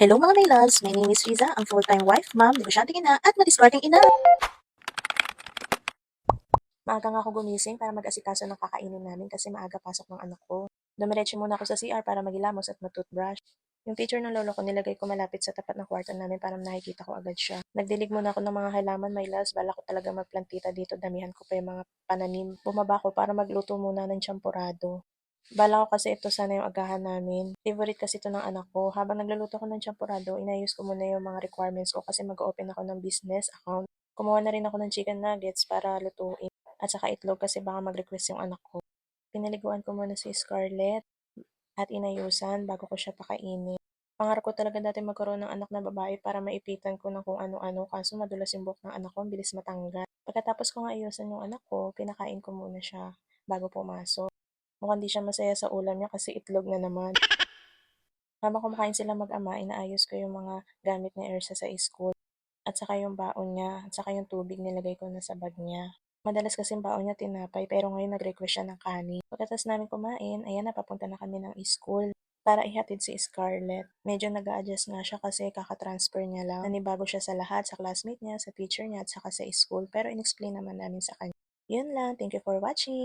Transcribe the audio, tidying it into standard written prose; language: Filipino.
Hello mga may loves, my name is Riza, ang full-time wife, mom, negosyanteng ina, at madiscarding ina. Maaga nga ako gumising para mag-asikaso ng kakainin namin kasi maaga pasok ng anak ko. Dumiretso muna ako sa CR para magilamos at matoothbrush. Yung picture ng lolo ko nilagay ko malapit sa tapat ng kwarto namin para nakikita ko agad siya. Nagdilig muna ako ng mga halaman, my loves, bala ko talaga magplantita dito, damihan ko pa yung mga pananim. Bumaba ko para magluto muna ng champurado. Bala ko kasi ito sana yung agahan namin. Favorite kasi ito ng anak ko. Habang nagluluto ko ng champurado, inayos ko muna yung mga requirements ko kasi mag-open ako ng business account. Kumuha na rin ako ng chicken nuggets para lutuin. At saka itlog kasi baka mag-request yung anak ko. Pinaliguan ko muna si Scarlett at inayusan bago ko siya pakainin. Pangarap ko talaga dati magkaroon ng anak na babae para maipitan ko ng kung ano-ano kaso madulas yung buhok ng anak ko, ang bilis matanggal. Pagkatapos ko nga ayusan yung anak ko, pinakain ko muna siya bago pumasok. Mukhang di siya masaya sa ulam niya kasi itlog na naman. Habang kumakain sila mag-ama, inaayos ko yung mga gamit ni Ersa sa school. At saka yung baon niya, at saka yung tubig nilagay ko na sa bag niya. Madalas kasi baon niya tinapay, pero ngayon nag-request siya ng kanin. Pagkatapos namin kumain, ayan na, papunta na kami ng school para ihatid si Scarlett. Medyo nag-a-adjust nga siya kasi kaka-transfer niya lang. Nanibago siya sa lahat, sa classmate niya, sa teacher niya, at saka sa school. Pero in-explain naman namin sa kanya. Yun lang, thank you for watching!